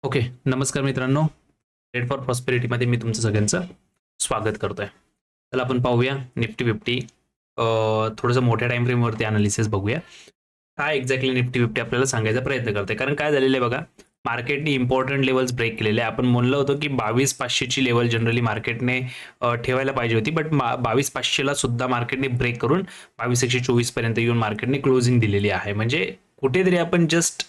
Okay. नमस्कार मित्रांनो. Trade for प्रॉस्पेरिटीमध्ये मी तुमचं सगळ्यांचं स्वागत करतोय. चला आपण पाहूया निफ्टी 50 थोडंसं मोठ्या टाइम फ्रेमवरती अनालिसिस बघूया. काय एक्झॅक्टली निफ्टी 50 आपल्याला सांगायचा प्रयत्न करते. कारण काय झालेलं आहे बघा, मार्केटने इम्पॉर्टंट लेवल्स ब्रेक केलेले आहे. आपण म्हणलं होतं की 22,500 ची लेवल जनरली मार्केटने ठेवायला पाहिजे होती, बट 22,500 ला सुद्धा मार्केटने ब्रेक करून 22,124 पर्यंत येऊन मार्केटने क्लोजिंग दिलेली आहे. म्हणजे कुठेतरी आपण जस्ट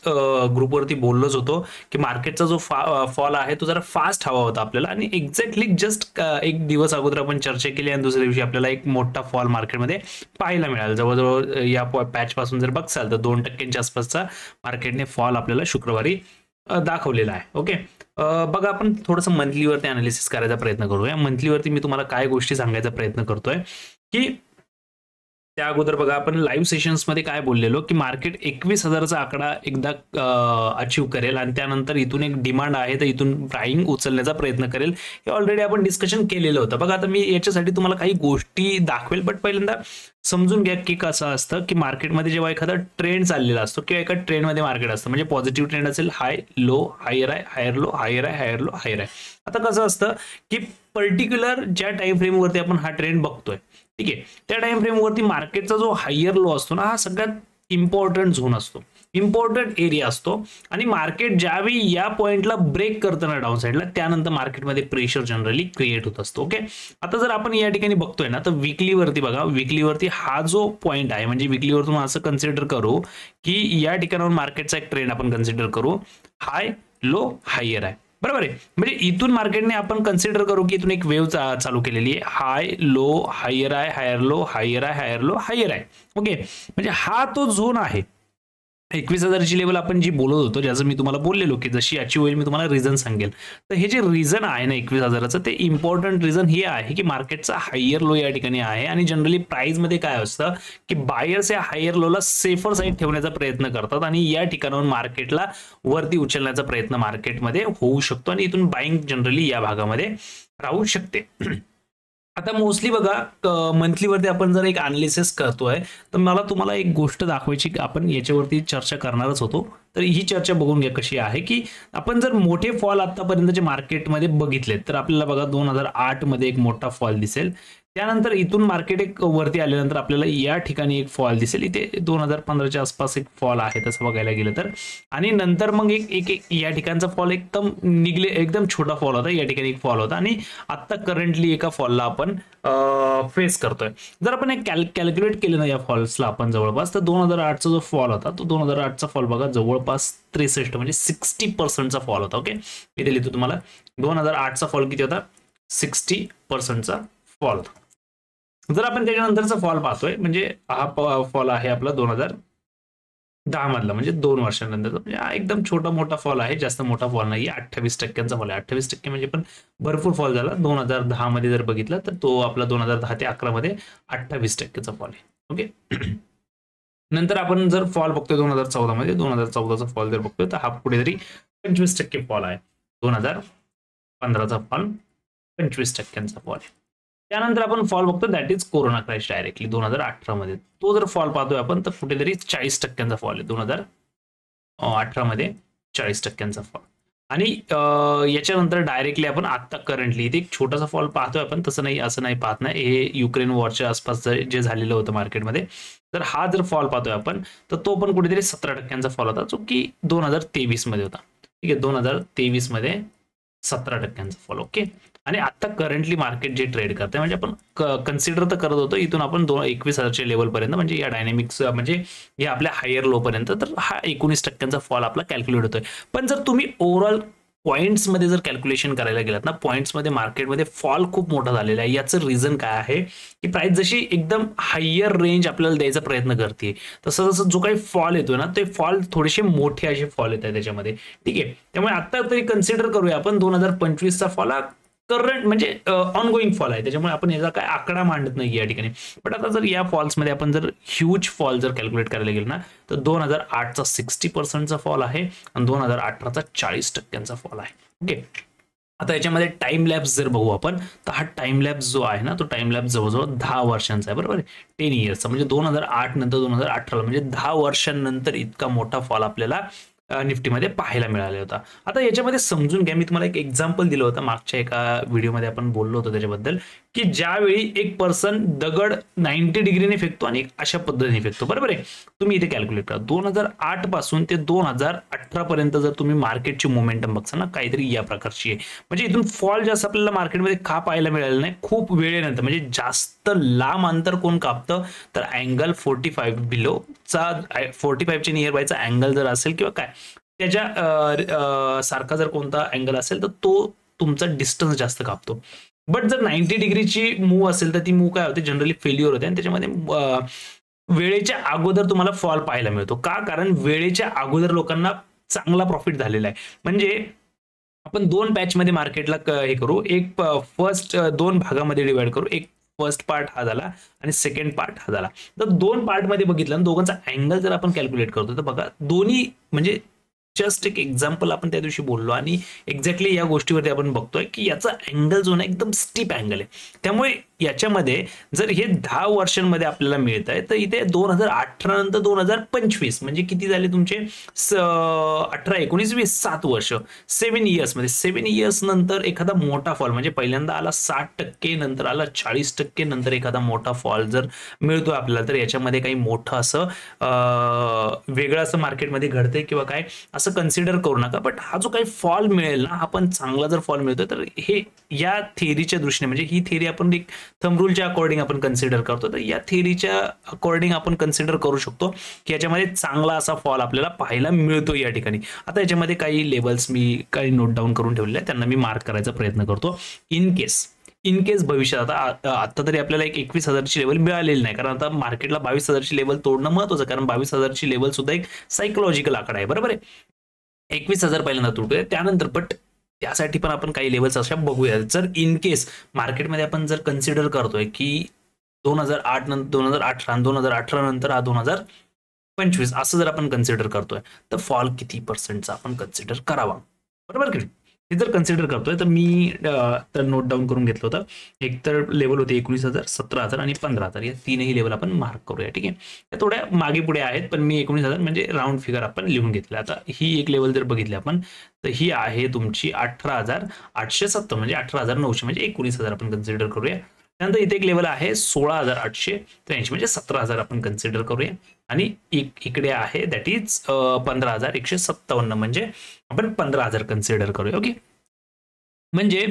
ग्रुपवरती बोललोच होतो की मार्केटचा जो फॉल आहे तो जरा फास्ट हवा होता आपल्याला, आणि एक्झॅक्टली जस्ट एक दिवस अगोदर आपण चर्चा केली आणि दुसऱ्या दिवशी आपल्याला एक मोठा फॉल मार्केटमध्ये पाहायला मिळाला. जवळजवळ या पॅच पासून जर बघसाल तर 2% आसपासचा मार्केटने फॉल आपल्याला शुक्रवारी दाखवलेला आहे. ओके. बघा, आपण थोडंसं मंथलीवरती अनालिसिस करायचा प्रयत्न करूया. मंथलीवरती मी तुम्हाला काय गोष्टी सांगायचा प्रयत्न करतोय की त्या अगोदर बघा, आपण लाईव्ह सेशन्समध्ये काय बोललेलो की मार्केट 21,000चा आकडा एकदा अचीव्ह करेल आणि त्यानंतर इथून एक डिमांड आहे तर इथून प्राइंग उचलण्याचा प्रयत्न करेल. हे ऑलरेडी आपण डिस्कशन केलेलं होतं. बघा, आता मी याच्यासाठी तुम्हाला काही गोष्टी दाखवेल, बट पहिल्यांदा समजून घ्या की कसं असतं की मार्केटमध्ये जेव्हा एखादा ट्रेंड चाललेला असतो किंवा एका ट्रेंडमध्ये मार्केट असतं, म्हणजे पॉझिटिव्ह ट्रेंड असेल, हाय लो हायर आहे, हायर लो हायर आहे, हायर लो हायर आहे. आता कसं असतं की पर्टिक्युलर ज्या टाइम फ्रेमवरती आपण हा ट्रेंड बघतोय, ठीक आहे, त्या टाइम फ्रेमवरती मार्केटचा जो हायर लो असतो ना, हा सगळ्यात इम्पॉर्टंट झोन असतो, इम्पॉर्टंट एरिया असतो. आणि मार्केट ज्यावेळी या पॉइंटला ब्रेक करतं ना डाऊन साईडला, त्यानंतर मार्केटमध्ये प्रेशर जनरली क्रिएट होत असतो. ओके. आता जर आपण या ठिकाणी बघतोय ना, तर विकलीवरती बघा, विकलीवरती हा जो पॉइंट आहे, म्हणजे विकलीवरतून असं कन्सिडर करू की या ठिकाणावर मार्केटचा एक ट्रेंड आपण कन्सिडर करू, हाय लो हायर आहे, बरोबर आहे. म्हणजे इथून मार्केटने आपण कन्सिडर करू की इथून एक वेव्ह चालू केलेली आहे, हाय लो हायर आहे, हायर लो हायर आहे, हायर लो हायर आहे. ओके. म्हणजे हा तो झोन आहे. 21,000ची लेवल आपण जी बोलत होतो, ज्याचं मी तुम्हाला बोललेलो की जशी अचीव्ह होईल मी तुम्हाला रिझन सांगेल. तर हे जे रिझन आहे ना 21,000चं, ते इम्पॉर्टंट रिझन हे आहे की मार्केटचा हायर लो या ठिकाणी आहे. आणि जनरली प्राइस मध्ये काय असतं की बायर्स या हायर लोला सेफर साईड ठेवण्याचा प्रयत्न करतात आणि या ठिकाणाहून मार्केटला वरती उचलण्याचा प्रयत्न मार्केटमध्ये होऊ शकतो आणि इथून बाईंग जनरली या भागामध्ये राहू शकते. आता मोस्टली बघा, मंथलीवरती आपण जर एक अनालिसिस करतोय, तर मला तुम्हाला एक गोष्ट दाखवायची, आपण याच्यावरती चर्चा करणारच होतो. तर ही चर्चा बघून घ्या कशी आहे की आपण जर मोठे फॉल आतापर्यंतचे मार्केटमध्ये बघितले तर आपल्याला बघा 2008 मध्ये एक मोठा फॉल दिसेल. त्यानंतर इथून मार्केट एक वरती आल्यानंतर आपल्याला या ठिकाणी एक फॉल दिसेल. इथे 2015च्या आसपास एक फॉल आहे तसं बघायला गेलं तर. आणि नंतर मग एक या ठिकाणचा फॉल एकदम छोटा फॉल होता, या ठिकाणी एक फॉल होता. आणि आता करंटली एका फॉलला आपण फेस करतोय. जर आपण एक कॅल्क्युलेट केलं ना या फॉल्सला आपण जवळपास, तर 2008चा जो फॉल होता तो 2008चा फॉल बघा जवळपास 63 म्हणजे 60%चा फॉल होता. ओके. इथे लिहितो तुम्हाला, 2008चा फॉल किती होता, 60%चा फॉल होता. जर आपण त्याच्यानंतरचा फॉल पाहतोय, म्हणजे हा फॉल आहे आपला 2010 मधला, म्हणजे 2 वर्षांनंतर, म्हणजे हा एकदम छोटा मोठा फॉल आहे, जास्त मोठा फॉल नाहीये. 28%चा फॉल आहे. 28% म्हणजे पण भरपूर फॉल झाला. 2010 मध्ये जर बघितलं तर तो आपला 2010 ते 11 मध्ये 28%चा फॉल आहे. ओके. नंतर आपण जर फॉल बघतोय 2014 मध्ये, 2014चा फॉल जर बघतोय तर हा कुठेतरी 25% फॉल आहे. 2015चा फॉल 25%चा फॉल आहे. त्यानंतर आपण फॉल बघतो, that is corona crash directly 2018 मध्ये. तो जर फॉल पाहतोय आपण तर कुठेतरी 40%चा फॉल आहे. 2018 मध्ये 40%चा फॉल. आणि याच्यानंतर डायरेक्टली आपण आता करंटली इथे एक छोटासा फॉल पाहतोय आपण, तसं नाही असं नाही पाहत नाही. हे युक्रेन वॉरच्या आसपास जे झालेलं होतं मार्केटमध्ये, तर हा जर फॉल पाहतोय आपण तर तो पण कुठेतरी 17%चा फॉल होता, जो की 2023 मध्ये होता. ठीक आहे. 2023 मध्ये 17%चा फॉल. ओके. आणि आता करंटली मार्केट जे ट्रेड करते, म्हणजे आपण कन्सिडर तर करत होतो इथून आपण 21,000च्या लेवल पर्यंत, म्हणजे या डायनेमिक्स म्हणजे या आपल्या हायर लो पर्यंत, तर हा 19%चा फॉल आपला कॅल्क्युलेट होतोय. पण जर तुम्ही ओव्हरऑल पॉइंट्स मध्ये जर कॅल्क्युलेशन करायला गेलात ना, पॉइंट्स मध्ये मार्केटमध्ये फॉल खूप मोठा झालेला आहे. याचं रिझन काय आहे की प्राइस जशी एकदम हायर रेंज आपल्याला द्यायचा प्रयत्न करते, तसं जसं जो काही फॉल येतोय ना, ते फॉल थोडेसे मोठे असे फॉल येत आहेत त्याच्यामध्ये. ठीक आहे. त्यामुळे आता तरी कन्सिडर करूया आपण 2025चा फॉल हा करंट म्हणजे ऑनगोईंग फॉल आहे, त्याच्यामुळे आपण याचा काय आकडा मांडत नाही या ठिकाणी. बट आता जर या फॉल्समध्ये आपण जर ह्यूज फॉल जर कॅल्क्युलेट करायला गेलो ना, तर 2008चा 60%चा फॉल आहे आणि 2018चा 40%चा फॉल आहे. ओके. आता याच्यामध्ये टाइम लॅब्स जर बघू आपण, तर हा टाइम लॅब्स जो आहे ना, तो टाइम लॅब्स जवळजवळ 10 वर्षांचा आहे, बरोबर आहे. 10 इयर्सचा, म्हणजे 2008 नंतर 2018 म्हणजे 10 वर्षांनंतर इतका मोठा फॉल आपल्याला निफ्टीमध्ये पाहायला मिळाला होता. आता याच्यामध्ये समजून घ्या, मी तुम्हाला एक एक्झाम्पल दिलं होतं मागच्या एका व्हिडिओमध्ये, आपण बोललो होतो त्याच्याबद्दल, की ज्यावेळी एक पर्सन दगड 90 डिग्रीने फेकतो आणि अशा पद्धतीने फेकतो. बरोबर आहे. तुम्ही इथे कॅल्क्युलेट करा, 2008 पासून ते 2018 पर्यंत जर तुम्ही मार्केटची मोमेंटम बघता ना, काहीतरी या प्रकारची आहे. म्हणजे इथून फॉल जास्त आपल्याला मार्केटमध्ये का पाहायला मिळालं नाही, खूप वेळेनंतर. म्हणजे जास्त लांब अंतर कोण कापतं, तर अँगल 45 बिलोचा, 45 च्या नियर बायचा अँगल जर असेल किंवा काय त्याच्या सारखा जर कोणता अँगल असेल, तर तो तुमचा डिस्टन्स जास्त कापतो. बट जर 90 डिग्रीची मूव असेल तर ती मूव काय होते, जनरली फेल्युअर होते आणि त्याच्यामध्ये वेळेच्या अगोदर तुम्हाला फॉल पाहायला मिळतो. का? कारण वेळेच्या अगोदर लोकांना चांगला प्रॉफिट झालेला आहे. म्हणजे आपण 2 बॅचमध्ये मार्केटला हे करू, एक फर्स्ट 2 भागामध्ये डिवाइड करू. एक फर्स्ट पार्ट हा झाला आणि सेकंड पार्ट हा झाला. तर 2 पार्टमध्ये बघितलं, दोघांचा अँगल जर आपण कॅल्क्युलेट करतो, तर बघा दोन्ही म्हणजे जस्ट एक एक्झाम्पल आपण त्या दिवशी बोललो आणि एक्झॅक्टली या गोष्टीवरती आपण बघतोय की याचा अँगल जो ना एकदम स्टीप अँगल आहे. त्यामुळे याच्यामध्ये जर हे 10 वर्षांमध्ये आपल्याला मिळत आहे, तर इथे 2018 नंतर 2025 म्हणजे किती झाले तुमचे 18, 19, 20, 7 वर्ष, 7 इयर्स मध्ये 7 इयर्स नंतर एखादा मोठा फॉल, म्हणजे पहिल्यांदा आला 60%, नंतर आला 40%, नंतर एखादा मोठा फॉल जर मिळतो आपल्याला, तर याच्यामध्ये काही मोठं असं वेगळं असं मार्केटमध्ये घडतंय किंवा काय असं कन्सिडर करू नका. बट हा जो काही फॉल मिळेल ना, हा पण चांगला जर फॉल मिळतोय, तर हे या थेअरीच्या दृष्टीने, म्हणजे ही थेअरी आपण एक थंब रूलच्या अकॉर्डिंग आपण कन्सिडर करतो, तर या थेअरीच्या अकॉर्डिंग आपण कन्सिडर करू शकतो की याच्यामध्ये चांगला असा फॉल आपल्याला पाहायला मिळतो या ठिकाणी. आता याच्यामध्ये काही लेवल्स मी काही नोट डाऊन करून ठेवलेले आहेत, त्यांना मी मार्क करायचा प्रयत्न करतो. इन केस भविष्यात आता तरी आपल्याला एक 21,000ची लेवल मिळालेली नाही, कारण आता मार्केटला 22,000ची लेवल तोडणं महत्वाचं, कारण 22,000ची लेवल सुद्धा एक सायकोलॉजिकल आकडा आहे. बरोबर आहे. 21,000 पहिल्यांदा तुटतोय, त्यानंतर बट त्यासाठी पण आपण काही लेवल्स अशा बघूया. जर इन केस मार्केटमध्ये आपण जर कन्सिडर करतोय की 2008 नंतर 2018 आणि 2018 नंतर हा 2025 असं जर आपण कन्सिडर करतोय, तर फॉल किती पर्सेंटचा आपण कन्सिडर करावा. बरोबर की हे जर कन्सिडर करतोय, तर मी तर नोट डाऊन करून घेतलं होतं. एक तर लेवल होते 19,000, 17,000 आणि 15,000, या तीनही लेवल आपण मार्क करूया. ठीक आहे. त्या थोड्या मागे पुढे आहेत, पण मी 19,000 म्हणजे राऊंड फिगर आपण लिहून घेतलं. आता ही एक लेवल जर बघितली आपण, तर ही आहे तुमची 18,870, म्हणजे 18,900, म्हणजे 19,000 आपण कन्सिडर करूया. त्यानंतर इथे एक लेवल आहे 16,883, म्हणजे 17,000 आपण कन्सिडर करूया. आणि इकडे आहे दॅट इज 15,157, म्हणजे आपण 15,000 कन्सिडर करूया. ओके. म्हणजे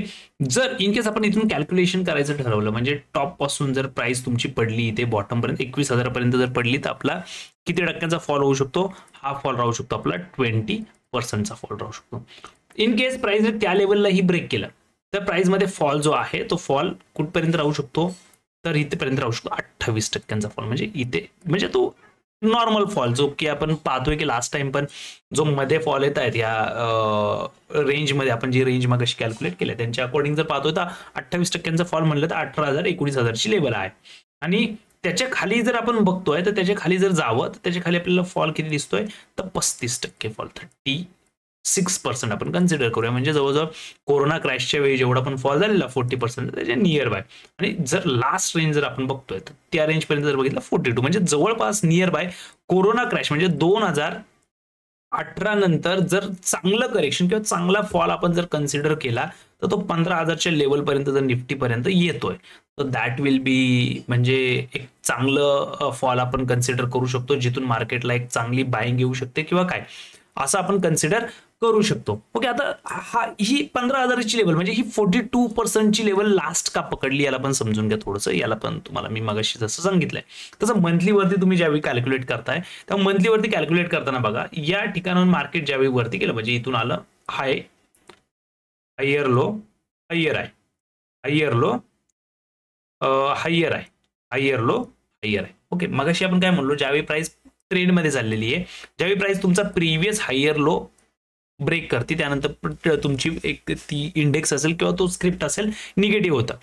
जर इन केस आपण इथून कॅल्क्युलेशन करायचं ठरवलं, म्हणजे टॉप पासून जर प्राइस तुमची पडली इथे बॉटम पर्यंत 21,000 पर्यंत जर पडली, तर आपला किती टक्क्यांचा फॉल होऊ शकतो, हा फॉल राहू शकतो आपला 20%चा फॉल राहू शकतो. इन केस प्राइस त्या लेवललाही ब्रेक केलं, तर प्राइस मध्ये फॉल जो आहे तो फॉल कुठपर्यंत राहू शकतो, तर इथेपर्यंत राहू शकतो 28%चा फॉल. म्हणजे इथे म्हणजे तो नॉर्मल फॉल जो की आपण पाहतोय की लास्ट टाइम पण जो मध्ये फॉल येत आहेत या रेंजमध्ये, आपण जी रेंज मग कशी कॅल्क्युलेट केली त्यांच्या अकॉर्डिंग जर पाहतोय, तर 28%चा फॉल म्हणलं तर 18,000, 19,000ची लेवल आहे. आणि त्याच्या खाली जर आपण बघतोय, तर त्याच्या खाली जर जावं, तर त्याच्या खाली आपल्याला फॉल किती दिसतोय, तर 35% फॉल, 36% आपण कन्सिडर करूया. म्हणजे जवळजवळ कोरोना क्रॅशच्या वेळी जेवढा पण फॉल झालेला 40%, त्याच्या नियर बाय. आणि जर लास्ट रेंज जर आपण बघतोय, तर त्या रेंज पर्यंत जर बघितलं 42, म्हणजे जवळपास नियर बाय कोरोना क्रॅश, म्हणजे 2018 नंतर जर चांगलं करेक्शन किंवा चांगला फॉल आपण जर कन्सिडर केला, तर तो 15,000च्या लेवल पर्यंत जर निफ्टी पर्यंत येतोय, तर दॅट विल बी म्हणजे एक चांगलं फॉल आपण कन्सिडर करू शकतो, जिथून मार्केटला एक चांगली बाईंग येऊ शकते किंवा काय असं आपण कन्सिडर करू शकतो. ओके. आता ही 15,000ची लेवल, म्हणजे ही 42%ची लेवल लास्ट का पकडली, याला पण समजून घ्या थोडंसं. याला पण तुम्हाला मी मगाशी जसं सांगितलंय तसं मंथलीवरती तुम्ही ज्यावेळी कॅल्क्युलेट करताय, त्या मंथलीवरती कॅल्क्युलेट करताना बघा, या ठिकाणाहून मार्केट ज्यावेळी वरती गेलं, म्हणजे इथून आलं हाय, हायर लो, हायर आहे, हायर लो, हायर आहे, हायर लो, हायर आहे. ओके. मगाशी आपण काय म्हणलो, ज्यावेळी प्राइस ट्रेंड मध्ये चाललेली आहे, ज्यावेळी प्राइस तुमचा प्रिव्हियस हायर लो ब्रेक करते, त्यानंतर तुमची एक ती इंडेक्स असेल किंवा तो स्क्रिप्ट असेल निगेटिव्ह होता,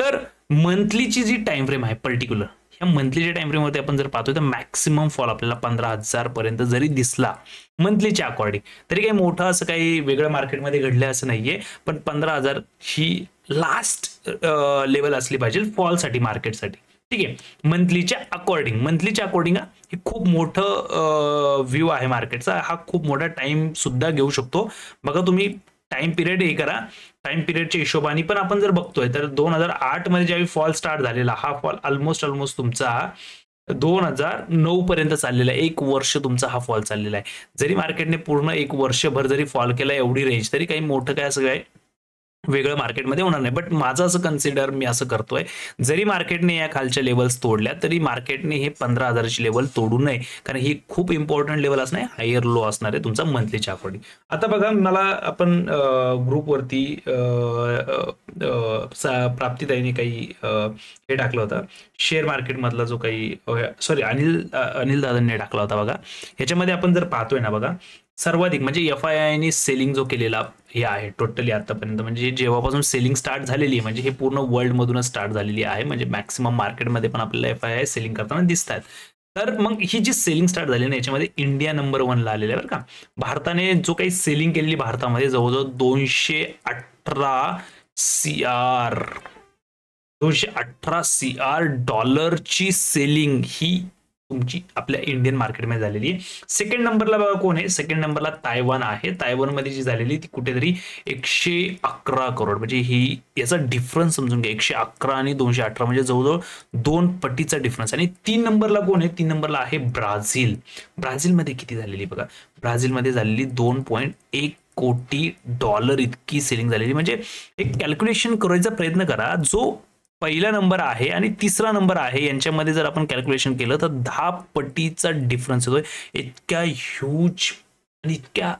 तर मंथलीची जी टाइम फ्रेम आहे पर्टिक्युलर, ह्या मंथलीच्या टाइम फ्रेमवरती आपण जर पाहतोय, तर मॅक्सिमम फॉल आपल्याला 15,000 पर्यंत जरी दिसला मंथलीच्या अकॉर्डिंग, तरी काही मोठं असं काही वेगळं मार्केटमध्ये घडलं असं नाहीये, पण 15,000 ही लास्ट लेवल असली पाहिजे फॉलसाठी, मार्केटसाठी. ठीक आहे. मंथलीच्या अकॉर्डिंग हे खूप मोठं व्ह्यू आहे मार्केटचा. हा खूप मोठा टाइम सुद्धा घेऊ शकतो. बघा तुम्ही टाइम पिरियड हे करा. टाइम पिरियडच्या हिशोबाने पण आपण जर बघतोय तर 2008 मध्ये ज्यावेळी फॉल स्टार्ट झालेला, हा फॉल ऑलमोस्ट तुमचा 2009 पर्यंत चाललेला आहे. 1 वर्ष तुमचा हा फॉल चाललेला आहे. जरी मार्केटने पूर्ण 1 वर्षभर जरी फॉल केला एवढी रेंज, तरी काही मोठं काय असं काय वेगळं मार्केटमध्ये होणार नाही. बट माझं असं कन्सिडर मी असं करतोय, जरी मार्केटने या खालच्या लेवल्स तोडल्या तरी मार्केटने हे 15,000ची लेवल तोडू नये, कारण ही खूप इम्पॉर्टंट लेवल असणार आहे. हायर लो असणार आहे तुमचा मंथलीच्या अकॉर्डिंग. आता बघा, मला आपण ग्रुपवरती प्राप्तिताईने काही हे टाकलं होतं, शेअर मार्केटमधला जो काही सॉरी अनिल दादांनी टाकला होता बघा. ह्याच्यामध्ये आपण जर पाहतोय ना बघा, सर्वाधिक म्हणजे FII सेलिंग जो केलेला हे आहे टोटली आतापर्यंत, म्हणजे जेव्हापासून सेलिंग स्टार्ट झालेली आहे, म्हणजे हे पूर्ण वर्ल्ड मधूनच स्टार्ट झालेली आहे. म्हणजे मॅक्सिमम मार्केटमध्ये पण आपल्याला FII सेलिंग करताना दिसत आहेत. तर मग ही जी सेलिंग स्टार्ट झाली ना, याच्यामध्ये इंडिया नंबर 1 ला आलेला आहे बरं का. भारताने जो काही सेलिंग केलेली भारतामध्ये जवळजवळ 218 CR डॉलरची सेलिंग ही तुमची आपल्या इंडियन मार्केटमध्ये झालेली आहे. सेकंड नंबरला बघा कोण आहे, सेकंड नंबरला तायवान आहे. तायवानमध्ये जी झालेली ती कुठेतरी 111 करोड, म्हणजे ही याचा डिफरन्स समजून घ्या. 111 आणि 218 म्हणजे जवळजवळ 2 पटीचा डिफरन्स. आणि 3 नंबरला कोण आहे, 3 नंबरला आहे ब्राझील. ब्राझीलमध्ये किती झालेली बघा, ब्राझीलमध्ये झालेली 2.1 कोटी डॉलर इतकी सेलिंग झालेली. म्हणजे एक कॅल्क्युलेशन करायचा प्रयत्न करा, जो पहिला नंबर आहे आणि तिसरा नंबर आहे यांच्यामध्ये जर आपण कॅल्क्युलेशन केलं तर 10 पटीचा डिफरन्स येतोय. इतक्या ह्यूज आणि इतक्या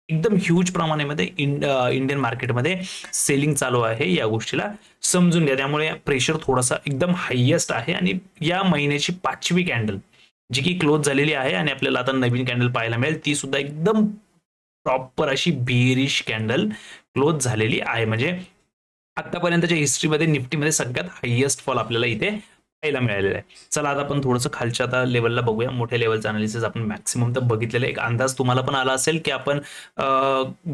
एकदम ह्यूज प्रमाणामध्ये इंडियन मार्केटमध्ये सेलिंग चालू आहे. या गोष्टीला समजून घ्या. त्यामुळे प्रेशर थोडासा एकदम हायेस्ट आहे. आणि या महिन्याची 5वी कॅन्डल जी की क्लोज झालेली आहे आणि आपल्याला आता नवीन कॅन्डल पाहायला मिळेल, ती सुद्धा एकदम प्रॉपर अशी बेरिश कॅन्डल क्लोज झालेली आहे. म्हणजे आतापर्यंतच्या हिस्ट्रीमध्ये निफ्टीमध्ये सगळ्यात हायेस्ट फॉल आपल्याला इथे पाहायला मिळालेला आहे. चला आता आपण थोडंसं खालच्या आता लेवलला बघूया. मोठ्या लेवलचं अनालिसिस आपण मॅक्सिमम तर बघितलेलं आहे. एक अंदाज तुम्हाला पण आला असेल की आपण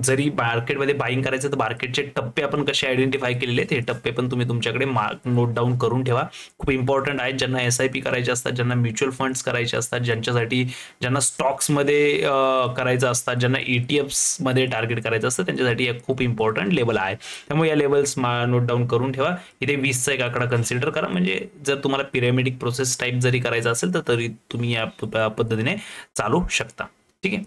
जरी मार्केटमध्ये बाईंग करायचं तर मार्केटचे टप्पे आपण कसे आयडेंटिफाय केलेले आहेत, हे टप्पे पण तुम्ही तुमच्याकडे नोट डाऊन करून ठेवा. खूप इम्पॉर्टंट आहेत. ज्यांना SIP करायचे असतात, ज्यांना म्युच्युअल फंड्स करायचे असतात, ज्यांना स्टॉक्समध्ये करायचं असतात, ज्यांना ETFs मध्ये टार्गेट करायचं असतं, त्यांच्यासाठी एक खूप इम्पॉर्टंट लेवल आहे. त्यामुळे या लेवल्स नोट डाऊन करून ठेवा. इथे 20चा एक आकडा कन्सिडर करा. म्हणजे जर तुम्हाला पिरॅमिडिक प्रोसेस टाइप जरी करायचा असेल तर तरी तुम्ही या पद्धतीने चालू शकता. ठीक आहे.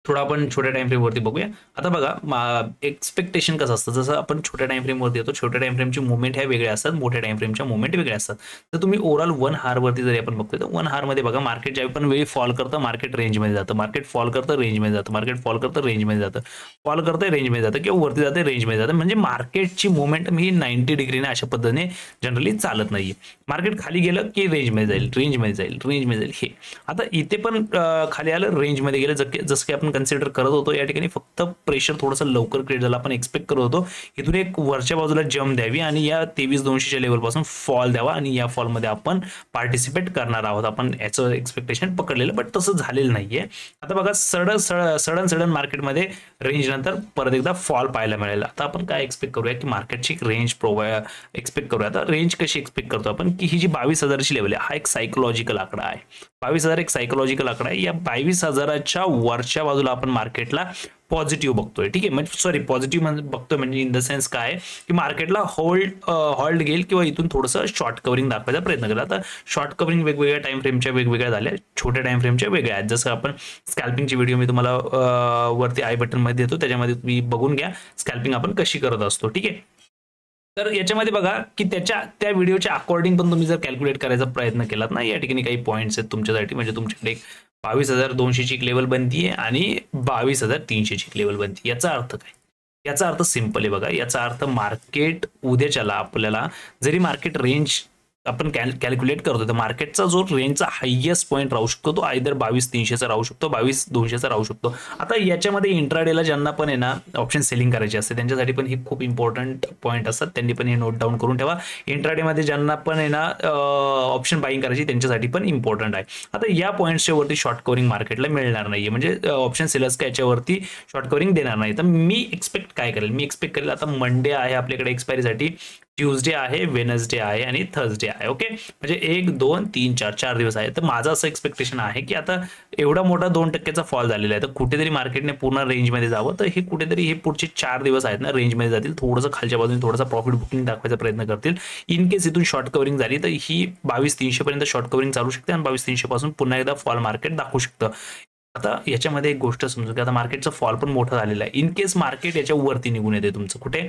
थोडा आपण छोट्या टाइम फ्रेम वरती बघूया. आता बघा एक्सपेक्टेशन कसं असतं, जसं आपण छोट्या टाइम फ्रेम वरती येतो, छोट्या टाइम फ्रेमची मुवमेंट ह्या वेगळ्या असतात, मोठ्या टाइम फ्रेमच्या मुवमेंट वेगळ्या असतात. तर तुम्ही ओव्हरऑल 1 हार वरती जरी आपण बघतोय तर 1 हार मध्ये बघा, मार्केट ज्यावेळी पण वेळी फॉल करतं मार्केट रेंजमध्ये जातं, मार्केट फॉल करतं रेंजमध्ये जातं, मार्केट फॉल करतं रेंजमध्ये जातं, फॉल करतं रेंजमध्ये जातं किंवा वरती जाते रेंजमध्ये जातं. म्हणजे मार्केटची मुवमेंट ही 90 डिग्रीने अशा पद्धतीने जनरली चालत नाहीये. मार्केट खाली गेलं की रेंजमध्ये जाईल, रेंजमध्ये जाईल, रेंजमध्ये जाईल. हे आता इथे पण खाली आलं, रेंजमध्ये गेलं, जसं की आपण कन्सिडर करत होतो. या ठिकाणी फक्त प्रेशर थोडंसं लवकर क्रिएट झालं, आपण एक्सपेक्ट करत होतो इथून एक वरच्या बाजूला जम्प द्यावी आणि या 23,200च्या लेवल पासून फॉल द्यावा आणि या फॉल मध्ये आपण पार्टिसिपेट करणार आहोत. आपण याचं एक्सपेक्टेशन पकडलेलं, बट तसं झालेलं नाहीये. आता बघा सडन मार्केटमध्ये रेंज नंतर परत एकदा फॉल पाहायला मिळेल. आता आपण काय एक्सपेक्ट करूया की मार्केटची रेंज एक्सपेक्ट करूया. आता रेंज कशी एक्सपेक्ट करतो आपण की ही जी 22,000ची लेवल आहे, हा एक सायकोलॉजिकल आकडा आहे. 22,000 एक सायकोलॉजिकल आकडा आहे. या 22,000च्या वरच्या बाजूला आपण मार्केटला पॉझिटिव्ह बघतोय. ठीक आहे, म्हणजे सॉरी पॉझिटिव्ह बघतोय म्हणजे इन द सेन्स काय की मार्केटला होल्ड घेईल किंवा इथून थोडंसं शॉर्ट कव्हरिंग दाखवायचा प्रयत्न केला. आता शॉर्ट कव्हरिंग वेगवेगळ्या टाइम फ्रेमच्या वेगवेगळ्या झाल्या, छोट्या टाइम फ्रेमच्या वेगळ्या आहेत. जसं आपण स्कॅल्पिंगची व्हिडिओ मी तुम्हाला वरती आय बटन मध्ये देतो, त्याच्यामध्ये तुम्ही बघून घ्या स्कॅल्पिंग आपण कशी करत असतो. ठीक आहे. तर याच्यामध्ये बघा की त्या व्हिडिओच्या अकॉर्डिंग पण तुम्ही जर कॅल्क्युलेट करायचा प्रयत्न केलात ना, या ठिकाणी काही पॉईंट्स आहेत तुमच्यासाठी. म्हणजे तुमच्याकडे 22,200ची एक लेवल बनतीये आणि 22,300ची एक लेवल बनती. याचा अर्थ काय? याचा अर्थ सिंपल आहे बघा. याचा अर्थ मार्केट उद्याच्याला आपल्याला जरी मार्केट रेंज आपण कॅल्क्युलेट करतो तर मार्केटचा जो रेंजचा हायेस्ट पॉईंट राहू शकतो तो आयदर 22,300चा राहू शकतो, 22,200चा राहू शकतो. आता याच्यामध्ये इंट्राडेला ज्यांना पण आहे ना ऑप्शन सेलिंग करायची असते त्यांच्यासाठी पण हे खूप इम्पॉर्टंट पॉईंट असतात, त्यांनी पण हे नोट डाऊन करून ठेवा. इंट्राडेमध्ये ज्यांना पण आहे ना ऑप्शन बाईंग करायची त्यांच्यासाठी पण इम्पॉर्टंट आहे. आता या पॉईंट्सच्या वरती शॉर्ट कव्हरिंग मार्केटला मिळणार नाहीये, म्हणजे ऑप्शन सेलर्स काय याच्यावरती शॉर्ट कव्हरिंग देणार नाही. तर मी एक्सपेक्ट काय करेल, मी एक्सपेक्ट करेल आता मंडे आहे आपल्याकडे एक्सपायरीसाठी, ट्यूजडे आहे, वेनसडे आहे आणि थर्सडे आहे. ओके, म्हणजे 1 2 3 4 4 दिवस आहे. तर माझं असं एक्सपेक्टेशन आहे की आता एवढा मोठा 2% फॉल झालेला आहे, तर कुठेतरी मार्केटने पूर्ण रेंजमध्ये जावं. तर हे कुठेतरी हे पुढचे 4 दिवस आहेत ना रेंजमध्ये जातील, थोडंसं खालच्या बाजूने थोडासा प्रॉफिट बुकिंग दाखवायचा प्रयत्न करतील. इन केस इथून शॉर्ट कव्हरिंग झाली तर ही 22,300 पर्यंत शॉर्ट कव्हरिंग चालू शकते आणि 22,300 पासून पुन्हा एकदा फॉल मार्केट दाखवू शकतं. आता याच्यामध्ये एक गोष्ट समजू की आता मार्केटचा फॉल पण मोठा झालेला आहे. इन केस मार्केट याच्या वरती निघून येते तुमचं कुठे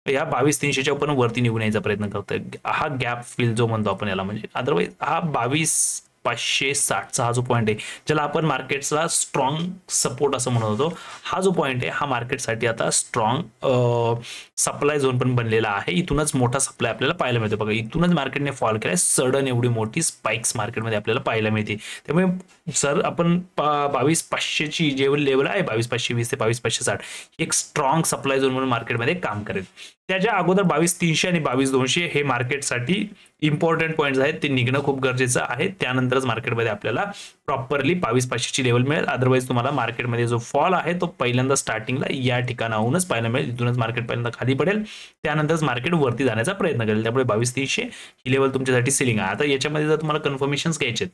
या 22,300च्या पण वरती निघून यायचा प्रयत्न करतोय, हा गॅप फिल जो म्हणतो आपण याला, म्हणजे अदरवाईज हा 22,560चा हा जो पॉईंट आहे ज्याला आपण मार्केटचा स्ट्रॉंग सपोर्ट असं म्हणत होतो, हा जो पॉईंट आहे हा मार्केटसाठी आता स्ट्रॉंग सप्लाय झोन पण बनलेला आहे. इथूनच मोठा सप्लाय आपल्याला पाहायला मिळतो बघा, इथूनच मार्केटने फॉल केलाय, सडन एवढी मोठी स्पाइक्स मार्केटमध्ये आपल्याला पाहायला मिळते. त्यामुळे सर आपण 22,500ची जे लेवल आहे 22,520 ते 22,560 एक स्ट्रॉंग सप्लाय झोन म्हणून मार्केटमध्ये काम करेल. त्याच्या अगोदर 22,300 आणि 22,200 हे मार्केटसाठी इम्पॉर्टंट पॉईंट्स आहेत, ते निघणं खूप गरजेचं आहे. त्यानंतरच मार्केटमध्ये आपल्याला प्रॉपरली 22,500ची लेवल मिळेल. अदरवाईज तुम्हाला मार्केटमध्ये जो फॉल आहे तो पहिल्यांदा स्टार्टिंगला या ठिकाणाहूनच पाहायला मिळेल. इथूनच मार्केट पहिल्यांदा खाली पडेल, त्यानंतरच मार्केट वरती जाण्याचा प्रयत्न करेल. त्यामुळे 22,300 ही लेवल तुमच्यासाठी सिलिंग आहे. आता याच्यामध्ये जर तुम्हाला कन्फर्मेशन्स घ्यायचे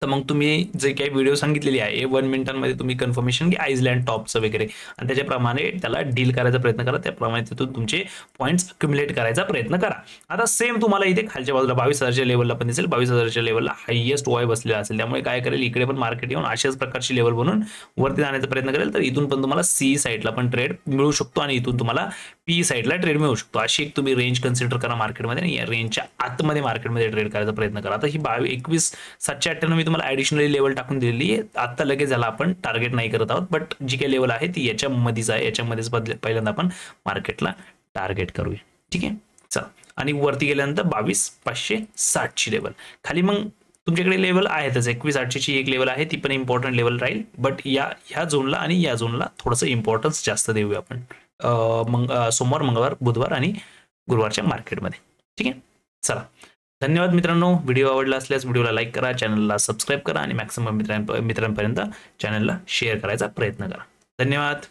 तर मग तुम्ही जे काही व्हिडिओ सांगितलेली आहे 1 मिनिटांमध्ये तुम्ही कन्फर्मेशन घ्या आइसलँड टॉपचं वगैरे, आणि त्याच्याप्रमाणे त्याला डील करायचा प्रयत्न करा. त्याप्रमाणे तिथून तुमचे पॉईंट्स अक्युमुलेट करायचा प्रयत्न करा. आता सेम तुम्हाला इथे खालच्या बाजूला 22,000च्या लेवलला पण दिसेल. 22,000च्या लेवलला हायेस्ट वाय बसलेला असेल, त्यामुळे काय करेल इकडे पण मार्केट येऊन अशाच प्रकारची लेवल बनवून वरती जाण्याचा प्रयत्न करेल. तर इथून पण तुम्हाला सी साईडला पण ट्रेड मिळू शकतो आणि इथून तुम्हाला पी साईडला ट्रेड मिळू शकतो. अशी एक तुम्ही रेंज कन्सिडर करा मार्केटमध्ये आणि या रेंजच्या आतमध्ये मार्केटमध्ये ट्रेड करायचा प्रयत्न करा. आता ही 21,798 मी तुम्हाला ॲडिशनली लेवल टाकून दिलेली आहे. आता लगेच झाला आपण टार्गेट नाही करत आहोत, बट जी काही लेवल आहे ती याच्यामध्येच आहे. याच्यामध्येच पहिल्यांदा आपण मार्केटला टार्गेट करूया. ठीक आहे, चला. आणि वरती गेल्यानंतर 22,560ची लेवल, खाली मग तुमच्याकडे लेवल आहेतच. 21,800ची एक लेवल आहे, ती पण इम्पॉर्टंट लेवल राहील. बट ह्या झोनला आणि या झोनला थोडंसं इम्पॉर्टन्स जास्त देऊया आपण सोमवार, मंगळवार, बुधवार आणि गुरुवारच्या मार्केटमध्ये. ठीक आहे, चला. धन्यवाद मित्रांनो. व्हिडिओ आवडला असल्यास व्हिडिओला लाईक करा, चॅनलला सबस्क्राईब करा आणि मॅक्सिमम मित्रांपर्यंत चॅनलला शेअर करायचा प्रयत्न करा. धन्यवाद.